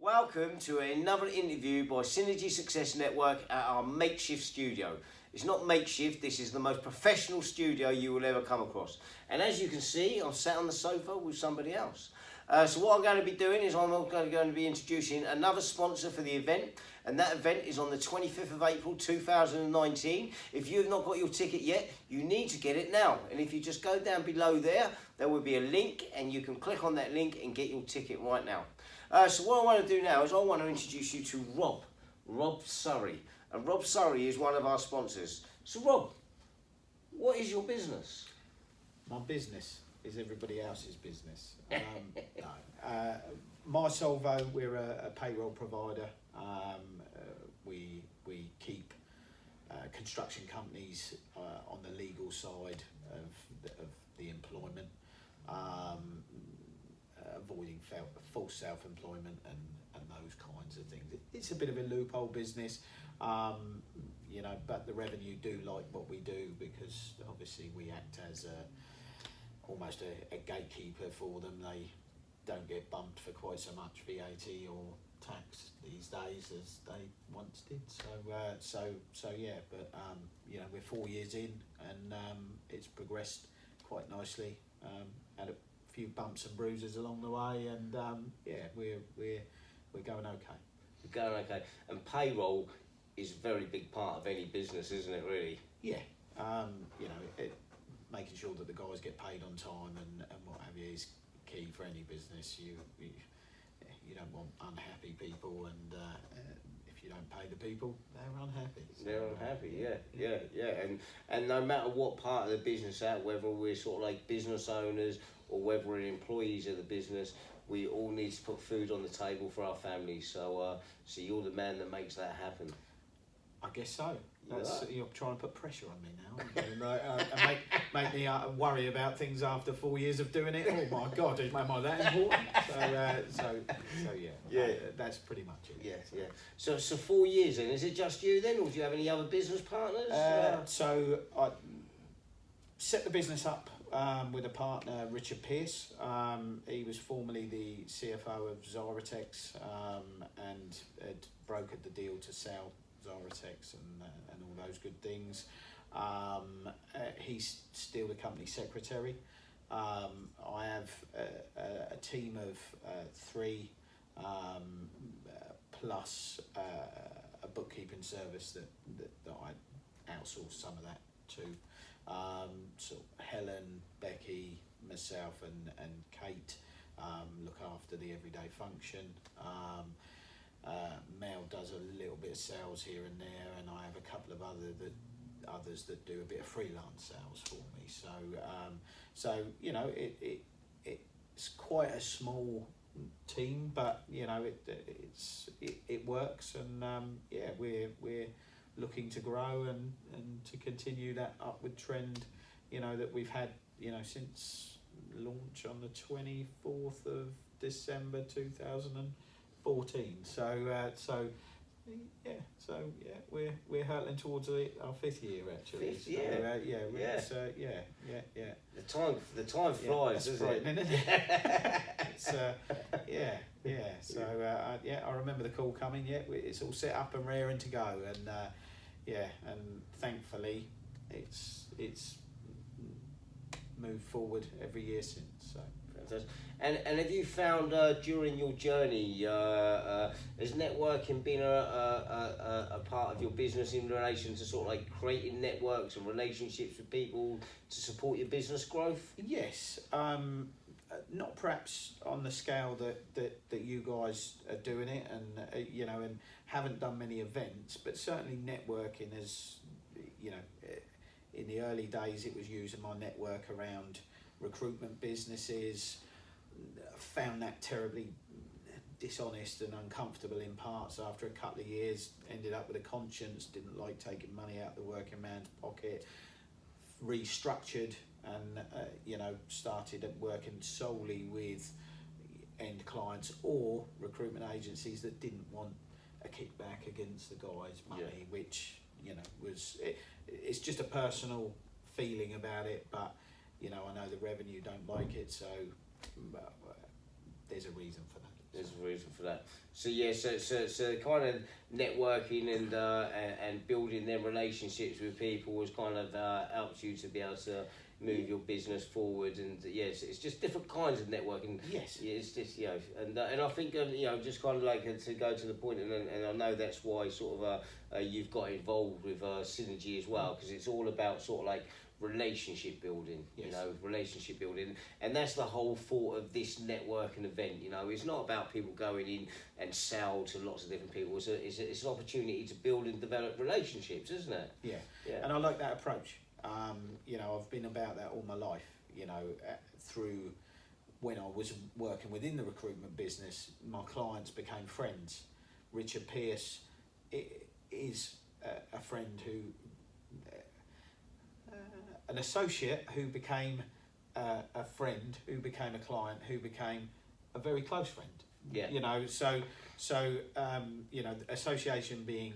Welcome to another interview by Synergy Success Network at our makeshift studio. It's not makeshift, this is the most professional studio you will ever come across. And as you can see, I'm sat on the sofa with somebody else. So what I'm going to be doing is I'm going to be introducing another sponsor for the event, and that event is on the 25th of April 2019. If you've not got your ticket yet, you need to get it now. And if you just go down below there, there will be a link, and you can click on that link and get your ticket right now. So what I want to do now is I want to introduce you to Rob Surrey. And Rob Surrey is one of our sponsors. So Rob, what is your business? My business is everybody else's business. MYSolvo, we're a payroll provider. We keep construction companies on the legal side of the employment, avoiding false self-employment and those kinds of things. It's a bit of a loophole business, you know, but the revenue do like what we do because obviously we act as almost a gatekeeper for them. They don't get bumped for quite so much VAT or tax these days as they once did. So yeah, but you know, we're 4 years in and it's progressed quite nicely. Had a few bumps and bruises along the way, and yeah, we're going okay. We're going okay. And payroll is a very big part of any business, isn't it? Really? Yeah. You know, making sure that the guys get paid on time and what have you is key for any business. You don't want unhappy people, and if you don't pay the people, they're unhappy. So, they're unhappy, yeah. And no matter what part of the business out, whether we're sort of like business owners or whether we're employees of the business, we all need to put food on the table for our families. So, so you're the man that makes that happen. I guess so. You're trying to put pressure on me now, and make me worry about things after 4 years of doing it. Oh my God, am I that important? So yeah, that's pretty much it. Yeah. So 4 years then. Is it just you then, or do you have any other business partners? So I set the business up with a partner, Richard Pearce. He was formerly the CFO of Zyratex and had brokered the deal to sell Zyratex and all those good things. He's still the company secretary. I have a team of 3 plus a bookkeeping service that I outsource some of that to. So Helen, Becky, myself and Kate look after the everyday function. Mel does a little bit of sales here and there, and I have a couple of others that do a bit of freelance sales for me. So you know, it's quite a small team, but you know, it works, and yeah, we're looking to grow and to continue that upward trend, you know, that we've had, you know, since launch on the 24th of December 2014. So we're hurtling towards our 5th year actually. Fifth year. Yeah. The time flies, doesn't it? Isn't it? It's yeah. So I remember the call coming. Yeah, it's all set up and raring to go, and and thankfully it's moved forward every year since. So. Fantastic. And have you found during your journey, has networking been a part of your business in relation to sort of like creating networks and relationships with people to support your business growth? Yes. Not perhaps on the scale that you guys are doing it, and you know, and haven't done many events, but certainly networking is, you know, in the early days it was using my network around recruitment businesses. Found that terribly dishonest and uncomfortable in parts. After a couple of years, ended up with a conscience, didn't like taking money out of the working man's pocket, restructured, and you know, started working solely with end clients or recruitment agencies that didn't want a kickback against the guy's money, which, you know, was it's just a personal feeling about it, but you know, I know the revenue don't like it, so there's a reason for that. There's a reason for that. So yeah, so kind of networking and building them relationships with people has kind of helped you to be able to move your business forward. And yes, it's just different kinds of networking. Yes. Yeah, it's just and I think just kind of like to go to the point, and I know that's why sort of you've got involved with Synergy as well, because it's all about sort of like relationship building. Yes. Relationship building, and that's the whole thought of this networking event. It's not about people going in and sell to lots of different people. It's an opportunity to build and develop relationships, isn't it? Yeah. And I like that approach. I've been about that all my life. Through when I was working within the recruitment business, my clients became friends. Richard Pearce is a friend who. An associate who became a friend, who became a client, who became a very close friend. Yeah. Association being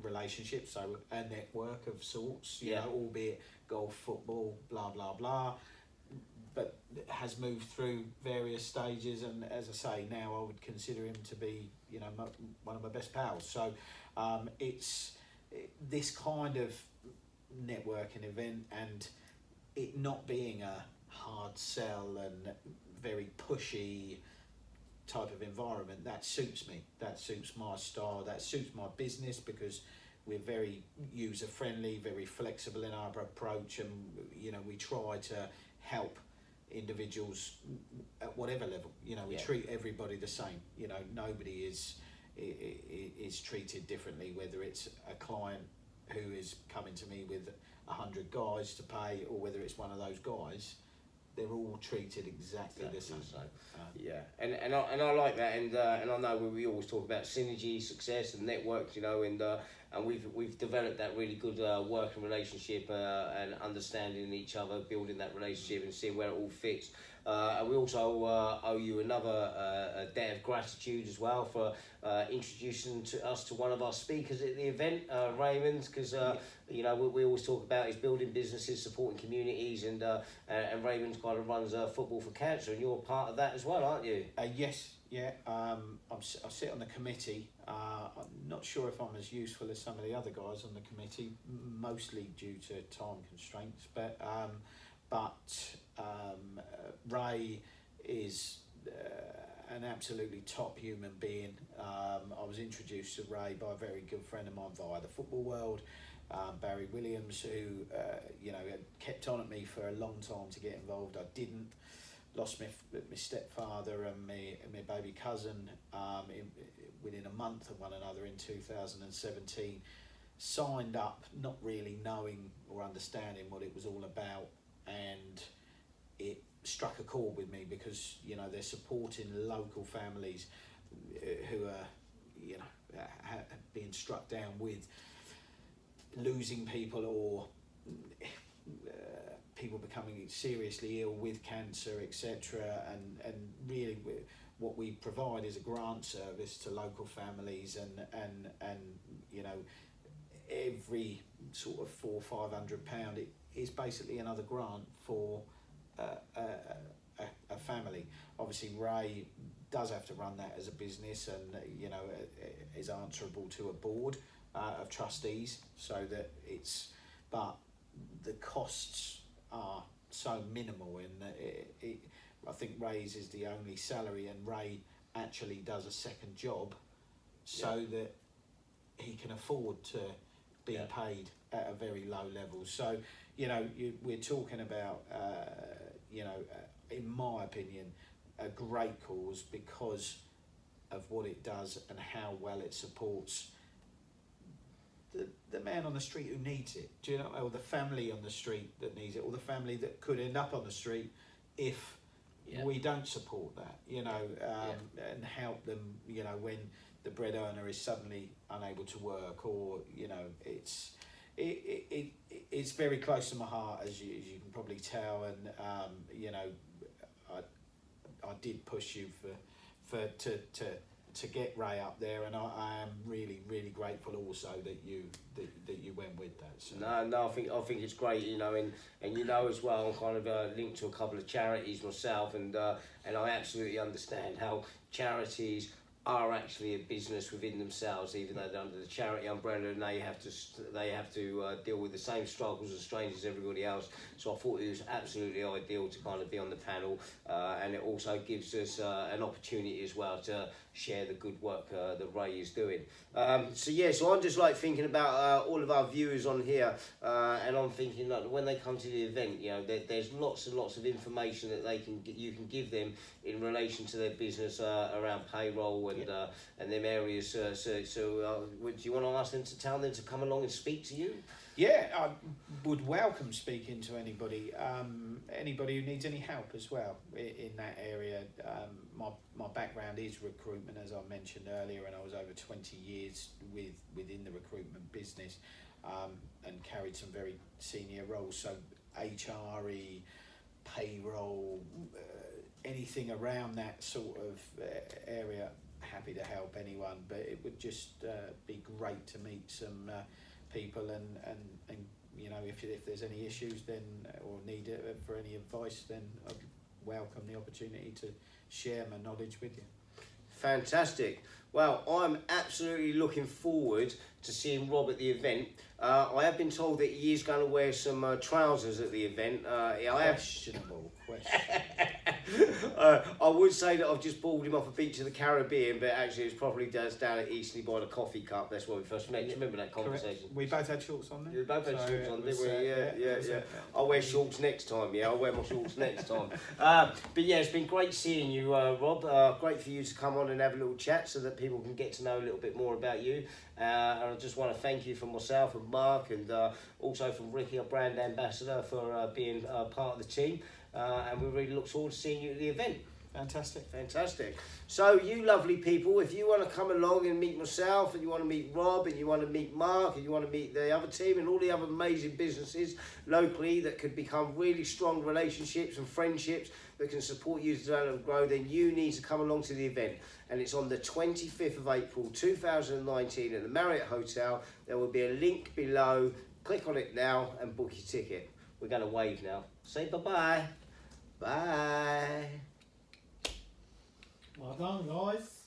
relationships, so a network of sorts. Albeit golf, football, blah blah blah, but has moved through various stages. And as I say, now I would consider him to be, one of my best pals. So, it's this kind of networking event, and it not being a hard sell and very pushy type of environment, that suits me, that suits my style, that suits my business, because we're very user friendly, very flexible in our approach, and we try to help individuals at whatever level. We treat everybody the same. Nobody is treated differently, whether it's a client who is coming to me with 100 guys to pay, or whether it's one of those guys. They're all treated exactly the same. And I like that, and I know we always talk about synergy, success, and networks, and we've developed that really good working relationship and understanding each other, building that relationship, and seeing where it all fits. And we also owe you another debt of gratitude as well for introducing us to one of our speakers at the event, Raymond, because we always talk about is building businesses, supporting communities, and Raymond kind of runs Football for Cancer, and you're part of that as well, aren't you? Yes, yeah. I sit on the committee. I'm not sure if I'm as useful as some of the other guys on the committee, mostly due to time constraints, but Ray is an absolutely top human being. I was introduced to Ray by a very good friend of mine via the football world, Barry Williams, who had kept on at me for a long time to get involved. I didn't. Lost my stepfather and my baby cousin within a month of one another in 2017. Signed up not really knowing or understanding what it was all about, and it struck a chord with me, because they're supporting local families who are being struck down with losing people, or people becoming seriously ill with cancer, etc. And really what we provide is a grant service to local families, and every sort of £400 or £500 it is basically another grant for a family. Obviously Ray does have to run that as a business, and is answerable to a board of trustees, so that but the costs are so minimal in that I think Ray's is the only salary, and Ray actually does a second job so that he can afford to be paid at a very low level. So we're talking about in my opinion a great cause, because of what it does and how well it supports the man on the street who needs it, or the family on the street that needs it, or the family that could end up on the street if we don't support that, and help them, when the bread earner is suddenly unable to work, or it's very close to my heart, as you can probably tell, and I did push you to to get Ray up there, and I am really grateful also that you went with that. So. No, I think it's great, you know, and you know as well, I'm kind of linked to a couple of charities myself, and I absolutely understand how charities are actually a business within themselves, even though they're under the charity umbrella, and they have to deal with the same struggles and strains as everybody else. So I thought it was absolutely ideal to kind of be on the panel, and it also gives us an opportunity as well to share the good work that Ray is doing. So I'm just like thinking about all of our viewers on here, and I'm thinking like when they come to the event, you know, there's lots and lots of information that you can give them in relation to their business around payroll and them areas. Do you want to ask them to tell them to come along and speak to you? Yeah, I would welcome speaking to anybody who needs any help as well in that area. My background is recruitment, as I mentioned earlier, and I was over 20 years within the recruitment business, and carried some very senior roles, so HRE, payroll, anything around that sort of area. Happy to help anyone, but it would just be great to meet some people and you know, if there's any issues then or need it for any advice, then I'd welcome the opportunity to share my knowledge with you. Fantastic. Well, I'm absolutely looking forward to seeing Rob at the event. I have been told that he is going to wear some trousers at the event. Questionable question. I would say that I've just balled him off a beach of the Caribbean, but actually it's probably down at Eastleigh by the coffee cup. That's where we first met. Do you remember that conversation? Correct. We both had shorts on then? We both had shorts on, didn't we? Yeah. I'll wear shorts next time, I'll wear my shorts next time. But yeah, it's been great seeing you, Rob. Great for you to come on and have a little chat so that people can get to know a little bit more about you. And I just want to thank you from myself and Mark, and also from Ricky, our brand ambassador, for being part of the team. And we really look forward to seeing you at the event. Fantastic. So you lovely people, if you want to come along and meet myself, and you want to meet Rob, and you want to meet Mark, and you want to meet the other team and all the other amazing businesses locally that could become really strong relationships and friendships that can support you to develop and grow, then you need to come along to the event. And it's on the 25th of April 2019 at the Marriott Hotel. There will be a link below. Click on it now and book your ticket. We're going to wave now. Say bye-bye. Bye. Well done, guys.